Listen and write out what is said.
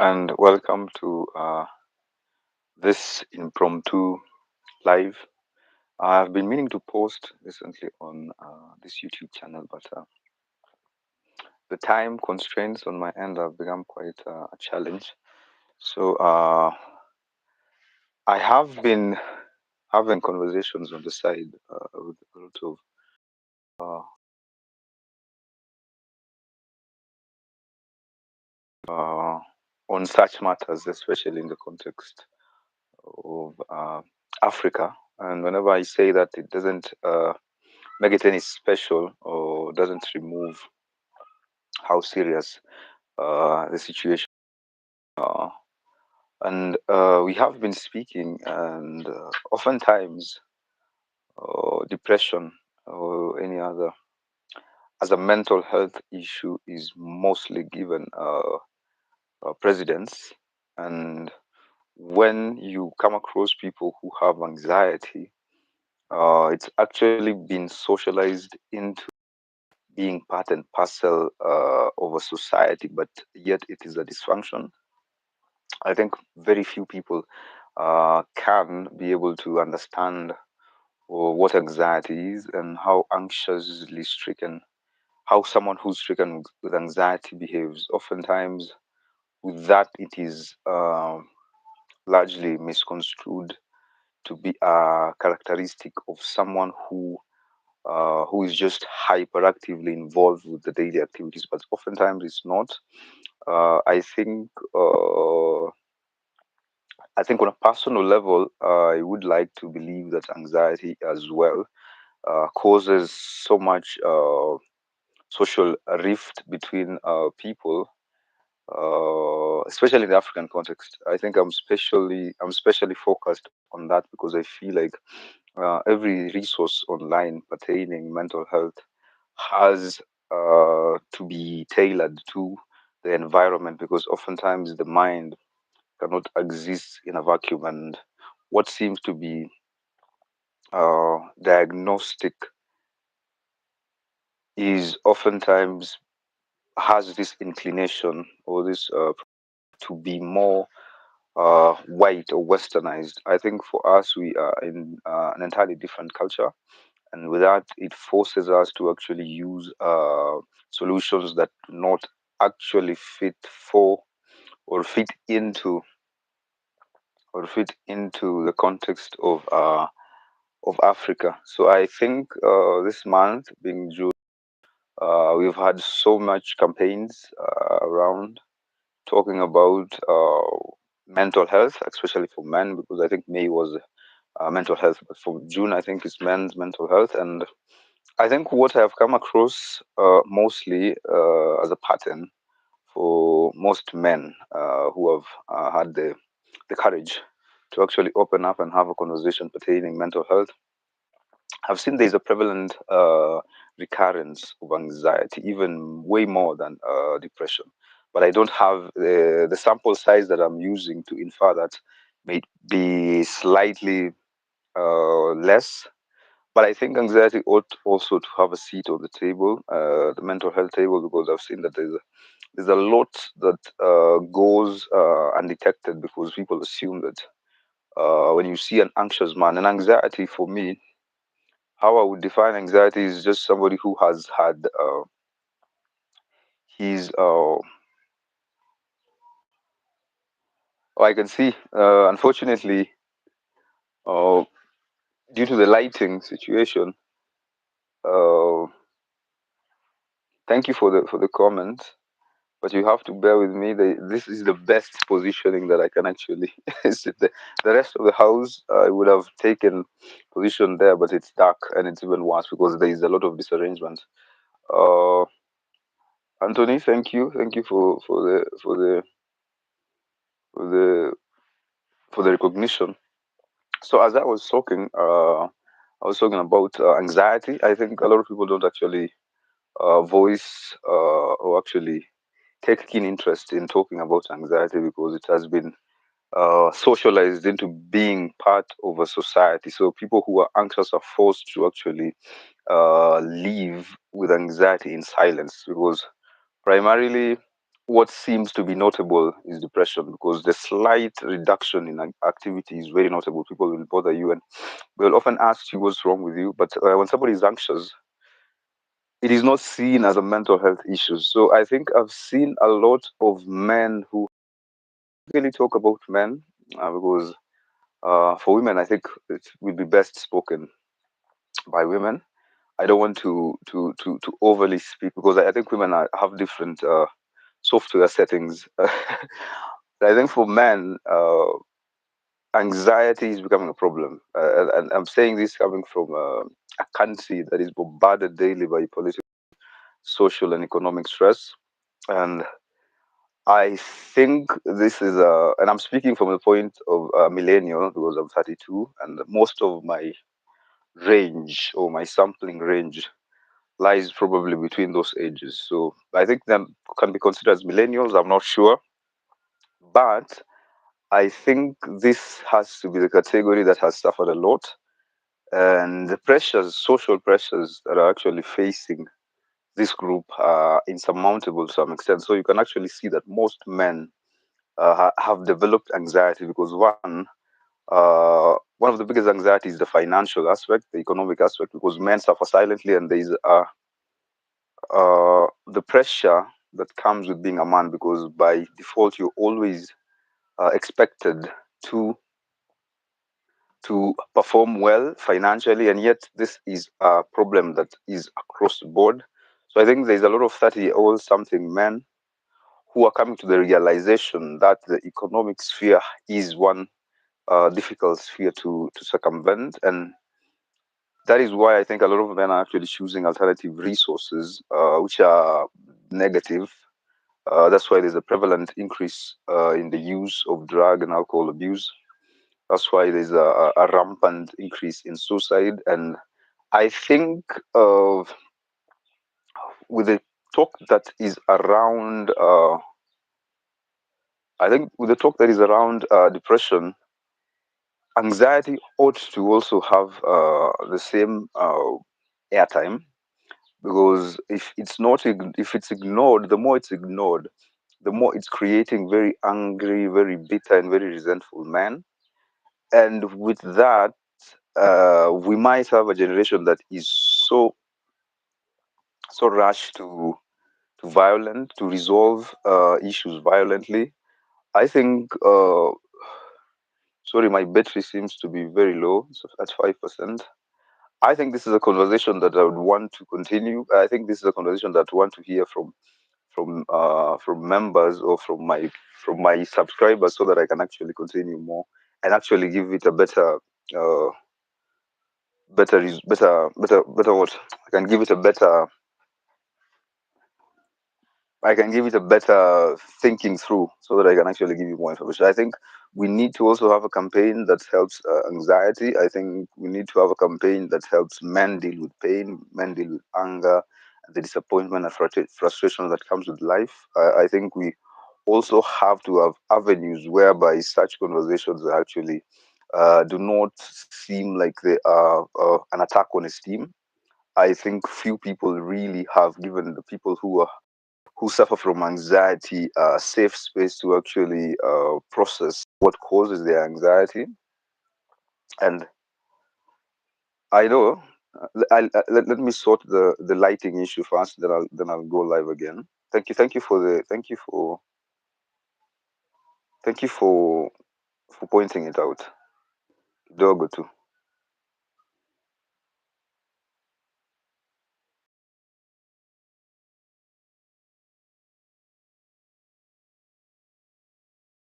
and welcome to this impromptu live. I've been meaning to post recently on this YouTube channel, but the time constraints on my end have become quite a challenge. So I have been having conversations on the side with a lot of uh, uh, on such matters, especially in the context of Africa. And whenever I say that, it doesn't make it any special or doesn't remove how serious the situation. Uh, and we have been speaking, and oftentimes depression or any other as a mental health issue is mostly given precedence. And when you come across people who have anxiety, it's actually been socialized into being part and parcel of a society, but yet it is a dysfunction. I think very few people can be able to understand what anxiety is and how anxiously stricken, how someone who's stricken with anxiety behaves. Oftentimes, with that, it is largely misconstrued to be a characteristic of someone who is just hyperactively involved with the daily activities, but oftentimes it's not. I think I think on a personal level, I would like to believe that anxiety as well causes so much social rift between people, especially in the African context. I think I'm especially focused on that because I feel like every resource online pertaining mental health has to be tailored to the environment because oftentimes the mind cannot exist in a vacuum, and what seems to be diagnostic is oftentimes has this inclination or this to be more white or westernized. I think for us, we are in an entirely different culture, and with that, it forces us to actually use solutions that do not actually fit for or fit into the context of Africa. So I think this month being June, we've had so much campaigns around talking about mental health, especially for men, because I think May was mental health, but for June, I think it's men's mental health. And I think what I've come across mostly as a pattern for most men who have had the courage to actually open up and have a conversation pertaining mental health. I've seen there's a prevalent recurrence of anxiety, even way more than depression. But I don't have the sample size that I'm using to infer that may be slightly less. But I think anxiety ought also to have a seat on the table, the mental health table, because I've seen that there's a lot that goes undetected because people assume that when you see an anxious man, and anxiety for me, how I would define anxiety is just somebody who has had his I can see unfortunately uh, due to the lighting situation. Uh, Thank you for the comment, but you have to bear with me. This is the best positioning that I can actually sit there. The rest of the house, I would have taken position there, but it's dark and it's even worse because there is a lot of disarrangement. Uh, Anthony, thank you for the for the recognition. So as I was talking, I was talking about anxiety. I think a lot of people don't actually voice or actually take keen interest in talking about anxiety because it has been socialized into being part of a society. So people who are anxious are forced to actually live with anxiety in silence because primarily what seems to be notable is depression, because the slight reduction in activity is very notable. People will bother you and will often ask you what's wrong with you. But when somebody is anxious, it is not seen as a mental health issue. So I think I've seen a lot of men who really talk about men, because for women, I think it would be best spoken by women. I don't want to overly speak, because I think women have different software settings. I think for men, anxiety is becoming a problem, and I'm saying this coming from a country that is bombarded daily by political, social, and economic stress. And I think this is and I'm speaking from the point of a millennial, because I'm 32, and most of my range, or my sampling range, lies probably between those ages. So I think them can be considered as millennials. I'm not sure, but I think this has to be the category that has suffered a lot, and the pressures, social pressures that are actually facing this group are insurmountable to some extent. So you can actually see that most men have developed anxiety, because one of the biggest anxieties is the financial aspect, the economic aspect, because men suffer silently, and there is the pressure that comes with being a man, because by default you're always expected to to perform well financially, and yet this is a problem that is across the board. So I think there's a lot of 30-year-old something men who are coming to the realization that the economic sphere is one difficult sphere to circumvent, and that is why I think a lot of men are actually choosing alternative resources, which are negative. That's why there's a prevalent increase in the use of drug and alcohol abuse. That's why there's a rampant increase in suicide. And I think with the talk that is around, I think with the talk that is around depression, anxiety ought to also have the same airtime, because if it's ignored, the more it's ignored, the more it's creating very angry, very bitter, and very resentful men. And with that, we might have a generation that is so rushed to violent, to resolve issues violently. I think sorry, my battery seems to be very low, so at 5%. I think this is a conversation that I would want to continue. I think this is a conversation that I want to hear from members, or from my subscribers, so that I can actually continue more and actually give it a uh, better what I can give it a better I can give it a better thinking through, so that I can actually give you more information. I think we need to also have a campaign that helps anxiety. I think we need to have a campaign that helps men deal with pain, men deal with anger, the disappointment and frustration that comes with life. I think we also have to have avenues whereby such conversations actually do not seem like they are an attack on esteem. I think few people really have given the people who suffer from anxiety a safe space to actually process what causes their anxiety. And I know, let me sort the lighting issue first, then I'll go live again. Thank you for pointing it out. Dogo too.